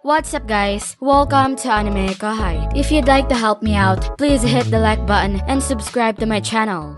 What's up guys? Welcome to AnimeKouhai. If you'd like to help me out, please hit the like button and subscribe to my channel.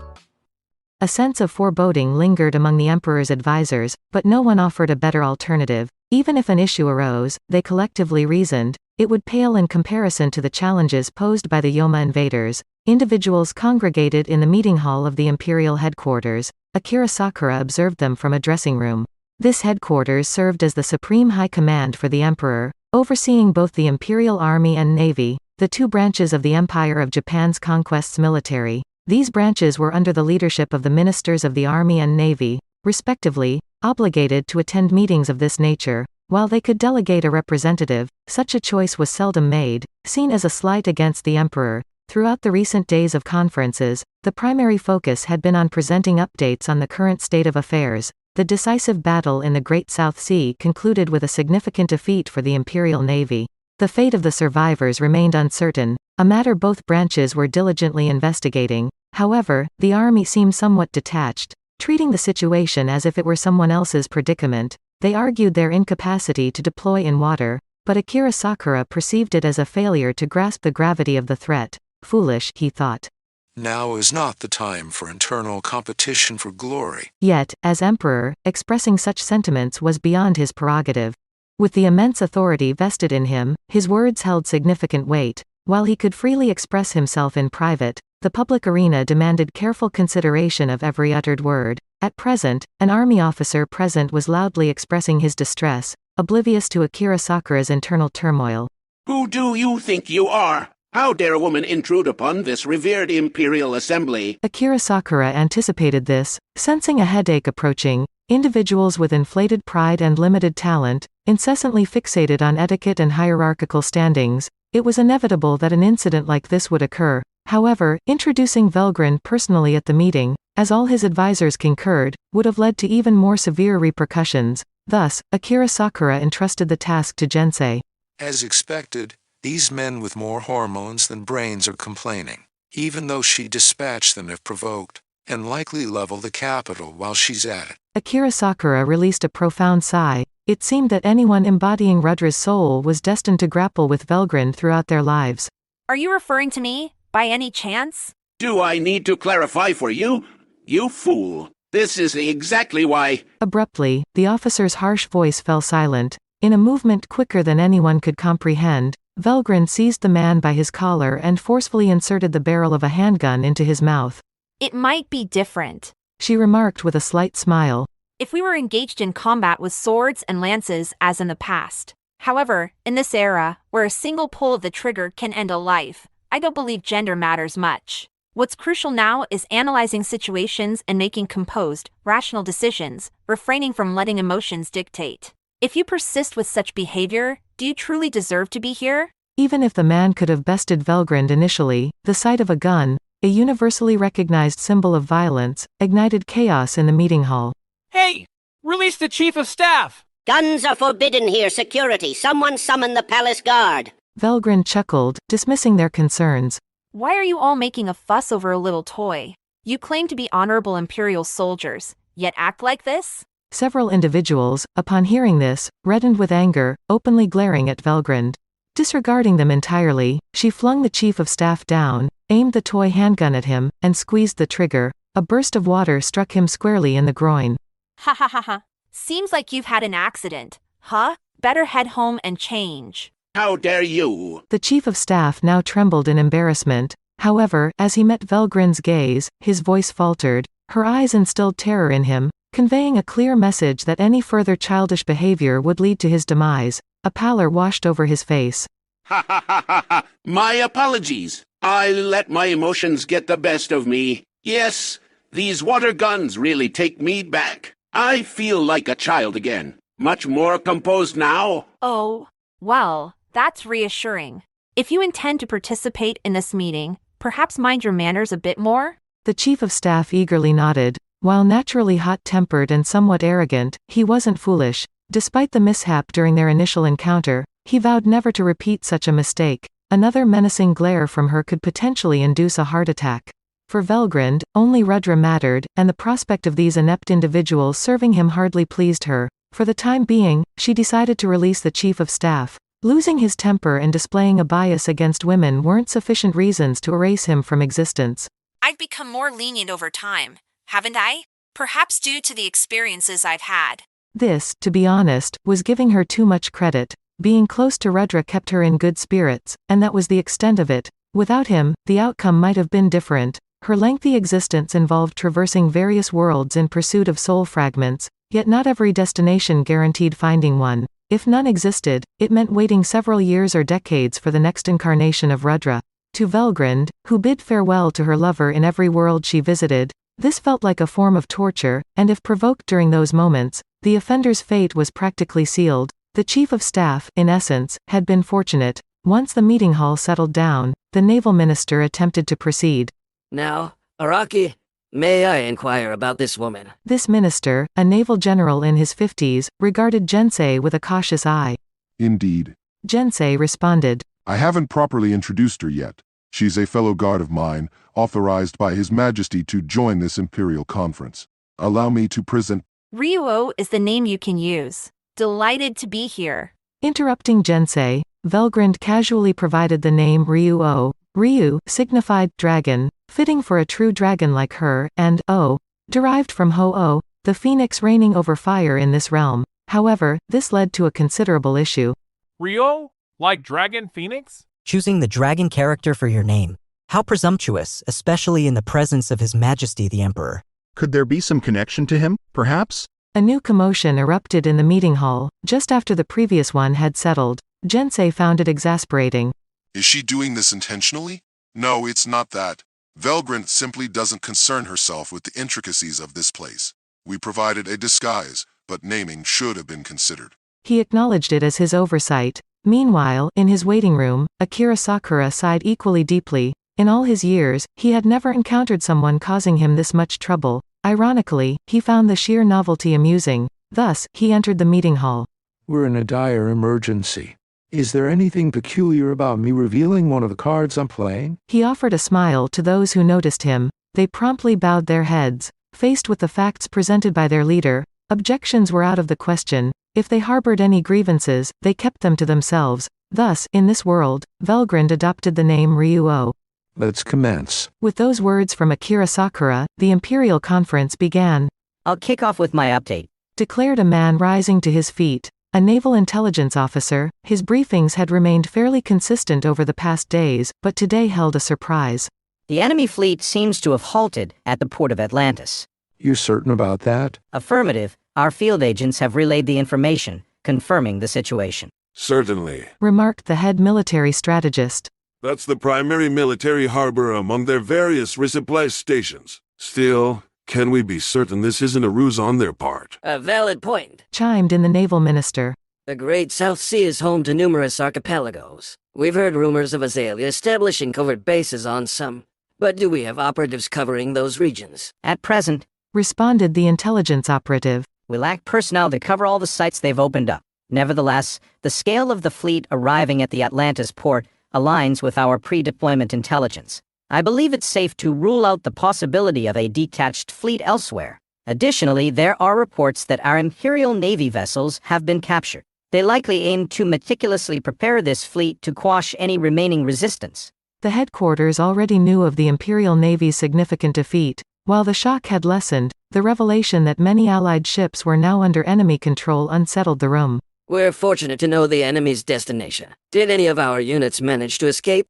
A sense of foreboding lingered among the Emperor's advisors, but no one offered a better alternative. Even if an issue arose, they collectively reasoned, it would pale in comparison to the challenges posed by the Yoma invaders. Individuals congregated in the meeting hall of the Imperial headquarters. Akira Sakura observed them from a dressing room. This headquarters served as the supreme high command for the Emperor, overseeing both the Imperial Army and Navy, the two branches of the Empire of Japan's conquest's military. These branches were under the leadership of the ministers of the Army and Navy, respectively, obligated to attend meetings of this nature. While they could delegate a representative, such a choice was seldom made, seen as a slight against the Emperor. Throughout the recent days of conferences, the primary focus had been on presenting updates on the current state of affairs. The decisive battle in the Great South Sea concluded with a significant defeat for the Imperial Navy. The fate of the survivors remained uncertain, a matter both branches were diligently investigating. However, the army seemed somewhat detached, treating the situation as if it were someone else's predicament. They argued their incapacity to deploy in water, but Akira Sakura perceived it as a failure to grasp the gravity of the threat. Foolish, he thought. Now is not the time for internal competition for glory. Yet, as Emperor, expressing such sentiments was beyond his prerogative. With the immense authority vested in him, his words held significant weight. While he could freely express himself in private, the public arena demanded careful consideration of every uttered word. At present, an army officer present was loudly expressing his distress, oblivious to Akira Sakura's internal turmoil. Who do you think you are? How dare a woman intrude upon this revered Imperial Assembly? Akira Sakura anticipated this, sensing a headache approaching. Individuals with inflated pride and limited talent, incessantly fixated on etiquette and hierarchical standings. It was inevitable that an incident like this would occur. However, introducing Velgrynd personally at the meeting, as all his advisors concurred, would have led to even more severe repercussions. Thus, Akira Sakura entrusted the task to Tensei. As expected, these men with more hormones than brains are complaining, even though she dispatched them if provoked, and likely level the capital while she's at it. Akira Sakura released a profound sigh. It seemed that anyone embodying Rudra's soul was destined to grapple with Velgrynd throughout their lives. Are you referring to me, by any chance? Do I need to clarify for you? You fool. This is exactly why— Abruptly, the officer's harsh voice fell silent. In a movement quicker than anyone could comprehend, Velgrynd seized the man by his collar and forcefully inserted the barrel of a handgun into his mouth. It might be different, she remarked with a slight smile. if we were engaged in combat with swords and lances as in the past. However, in this era, where a single pull of the trigger can end a life, I don't believe gender matters much. What's crucial now is analyzing situations and making composed, rational decisions, refraining from letting emotions dictate. If you persist with such behavior, do you truly deserve to be here? Even if the man could have bested Velgrynd initially, the sight of a gun, a universally recognized symbol of violence, ignited chaos in the meeting hall. Hey! Release the Chief of Staff! Guns are forbidden here, security. Someone summon the palace guard. Velgrynd chuckled, dismissing their concerns. Why are you all making a fuss over a little toy? You claim to be honorable Imperial soldiers, yet act like this? Several individuals, upon hearing this, reddened with anger, openly glaring at Velgrynd. Disregarding them entirely, she flung the Chief of Staff down, aimed the toy handgun at him, and squeezed the trigger. A burst of water struck him squarely in the groin. Ha ha ha ha. Seems like you've had an accident, huh? Better head home and change. How dare you? The Chief of Staff now trembled in embarrassment. However, as he met Velgrynd's gaze, his voice faltered. Her eyes instilled terror in him, conveying a clear message that any further childish behavior would lead to his demise. A pallor washed over his face. Ha ha ha ha ha! My apologies. I let my emotions get the best of me. Yes, these water guns really take me back. I feel like a child again. Much more composed now. Oh, well, that's reassuring. If you intend to participate in this meeting, perhaps mind your manners a bit more? The Chief of Staff eagerly nodded. While naturally hot-tempered and somewhat arrogant, he wasn't foolish. Despite the mishap during their initial encounter, he vowed never to repeat such a mistake. Another menacing glare from her could potentially induce a heart attack. For Velgrynd, only Rudra mattered, and the prospect of these inept individuals serving him hardly pleased her. For the time being, she decided to release the Chief of Staff. Losing his temper and displaying a bias against women weren't sufficient reasons to erase him from existence. I've become more lenient over time, haven't I? Perhaps due to the experiences I've had. This, to be honest, was giving her too much credit. Being close to Rudra kept her in good spirits, and that was the extent of it. Without him, the outcome might have been different. Her lengthy existence involved traversing various worlds in pursuit of soul fragments, yet not every destination guaranteed finding one. If none existed, it meant waiting several years or decades for the next incarnation of Rudra. To Velgrynd, who bid farewell to her lover in every world she visited, this felt like a form of torture, and if provoked during those moments, the offender's fate was practically sealed. The chief of staff, in essence, had been fortunate. Once the meeting hall settled down, the naval minister attempted to proceed. Now, Araki, may I inquire about this woman? This minister, a naval general in his 50s, regarded Tensei with a cautious eye. Indeed. Tensei responded. I haven't properly introduced her yet. She's a fellow guard of mine, authorized by His Majesty to join this Imperial conference. Allow me to present. Ryu-oh is the name you can use. Delighted to be here. Interrupting Tensei, Velgrynd casually provided the name Ryu-oh. Ryu signified dragon, fitting for a true dragon like her, and oh, derived from ho-oh, the phoenix reigning over fire in this realm. However, this led to a considerable issue. Ryu-oh? Like Dragon Phoenix? Choosing the dragon character for your name. How presumptuous, especially in the presence of His Majesty the Emperor. Could there be some connection to him, perhaps? A new commotion erupted in the meeting hall, just after the previous one had settled. Tensei found it exasperating. Is she doing this intentionally? No, it's not that. Velgrynd simply doesn't concern herself with the intricacies of this place. We provided a disguise, but naming should have been considered. He acknowledged it as his oversight. Meanwhile, in his waiting room, Akira Sakura sighed equally deeply. In all his years, he had never encountered someone causing him this much trouble. Ironically, he found the sheer novelty amusing. Thus, he entered the meeting hall. We're in a dire emergency. Is there anything peculiar about me revealing one of the cards I'm playing? He offered a smile to those who noticed him. They promptly bowed their heads. Faced with the facts presented by their leader, objections were out of the question. If they harbored any grievances, they kept them to themselves. Thus, in this world, Velgrynd adopted the name Ryu-oh. Let's commence. With those words from Akira Sakura, the Imperial conference began. I'll kick off with my update, Declared a man rising to his feet. A naval intelligence officer, his briefings had remained fairly consistent over the past days, but today held a surprise. The enemy fleet seems to have halted at the port of Atlantis. You're certain about that? Affirmative. Our field agents have relayed the information, confirming the situation. Certainly, Remarked the head military strategist. that's the primary military harbor among their various resupply stations. Still, can we be certain this isn't a ruse on their part? A valid point. Chimed in the naval minister. The Great South Sea is home to numerous archipelagos. We've heard rumors of Azalea establishing covert bases on some, but do we have operatives covering those regions? At present, Responded the intelligence operative. we lack personnel to cover all the sites they've opened up. Nevertheless, the scale of the fleet arriving at the Atlantis port aligns with our pre-deployment intelligence. I believe it's safe to rule out the possibility of a detached fleet elsewhere. Additionally, there are reports that our Imperial Navy vessels have been captured. They likely aim to meticulously prepare this fleet to quash any remaining resistance. The headquarters already knew of the Imperial Navy's significant defeat. While the shock had lessened, the revelation that many Allied ships were now under enemy control unsettled the room. We're fortunate to know the enemy's destination. Did any of our units manage to escape?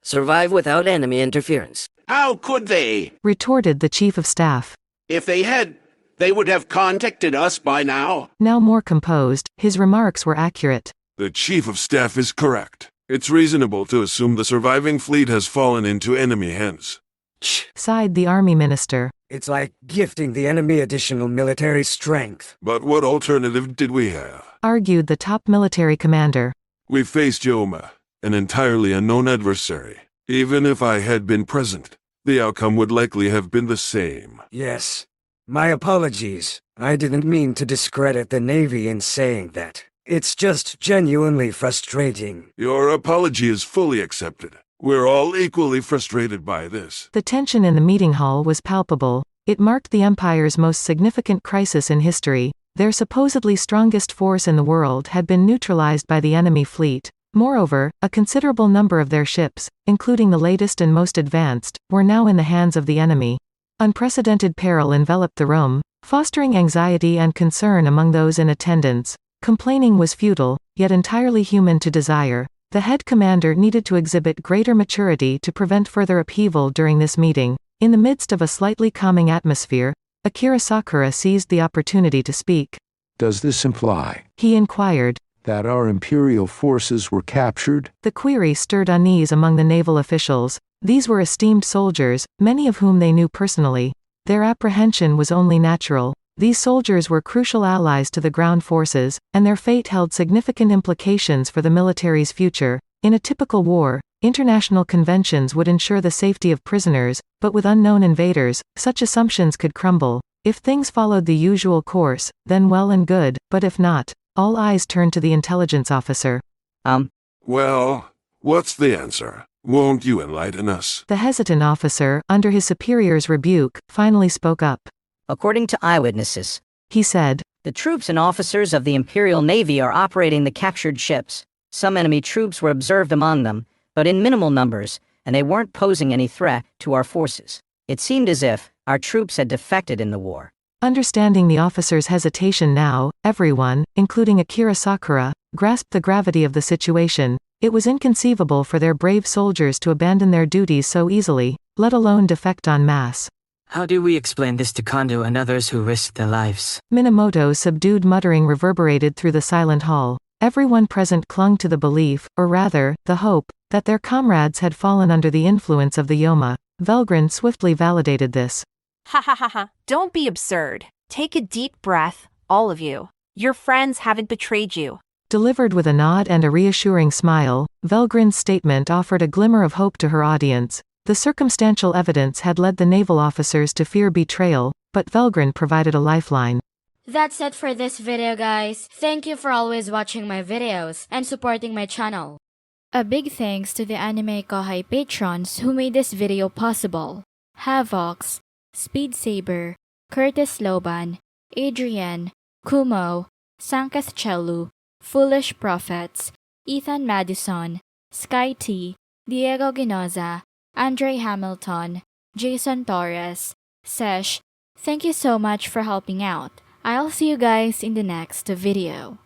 Survive without enemy interference? How could they? Retorted the chief of staff. If they had, they would have contacted us by now. Now more composed, his remarks were accurate. The chief of staff is correct. It's reasonable to assume the surviving fleet has fallen into enemy hands. Sighed the army minister. It's like gifting the enemy additional military strength. But what alternative did we have? Argued the top military commander. We faced Yoma, an entirely unknown adversary. Even if I had been present, the outcome would likely have been the same. Yes. My apologies. I didn't mean to discredit the Navy in saying that. It's just genuinely frustrating. Your apology is fully accepted. We're all equally frustrated by this. The tension in the meeting hall was palpable. It marked the Empire's most significant crisis in history. Their supposedly strongest force in the world had been neutralized by the enemy fleet. Moreover, a considerable number of their ships, including the latest and most advanced, were now in the hands of the enemy. Unprecedented peril enveloped the room, fostering anxiety and concern among those in attendance. Complaining was futile, yet entirely human to desire. The head commander needed to exhibit greater maturity to prevent further upheaval during this meeting. In the midst of a slightly calming atmosphere, Akira Sakura seized the opportunity to speak. Does this imply, he inquired, that our Imperial forces were captured? The query stirred unease among the naval officials. These were esteemed soldiers, many of whom they knew personally. Their apprehension was only natural. These soldiers were crucial allies to the ground forces, and their fate held significant implications for the military's future. In a typical war, international conventions would ensure the safety of prisoners, but with unknown invaders, such assumptions could crumble. If things followed the usual course, then well and good, but if not, all eyes turned to the intelligence officer. Well, what's the answer? Won't you enlighten us? The hesitant officer, under his superior's rebuke, finally spoke up. According to eyewitnesses, he said, the troops and officers of the Imperial Navy are operating the captured ships. Some enemy troops were observed among them, but in minimal numbers, and they weren't posing any threat to our forces. It seemed as if our troops had defected in the war. Understanding the officer's hesitation now, everyone, including Akira Sakura, grasped the gravity of the situation. It was inconceivable for their brave soldiers to abandon their duties so easily, let alone defect en masse. How do we explain this to Kondo and others who risked their lives? Minamoto's subdued muttering reverberated through the silent hall. Everyone present clung to the belief, or rather, the hope, that their comrades had fallen under the influence of the Yoma. Velgrynd swiftly validated this. Ha ha ha ha. Don't be absurd. Take a deep breath, all of you. Your friends haven't betrayed you. Delivered with a nod and a reassuring smile, Velgrynd's statement offered a glimmer of hope to her audience. The circumstantial evidence had led the naval officers to fear betrayal, but Velgrynd provided a lifeline. That's it for this video, guys. Thank you for always watching my videos and supporting my channel. A big thanks to the AnimeKouhai patrons who made this video possible. Havox, Speed Saber, Curtis Loban, Adrian, Kumo, Sankath Chelu, Foolish Prophets, Ethan Madison, Sky T, Diego Ginoza, Andre Hamilton, Jason Torres, Sesh. Thank you so much for helping out. I'll see you guys in the next video.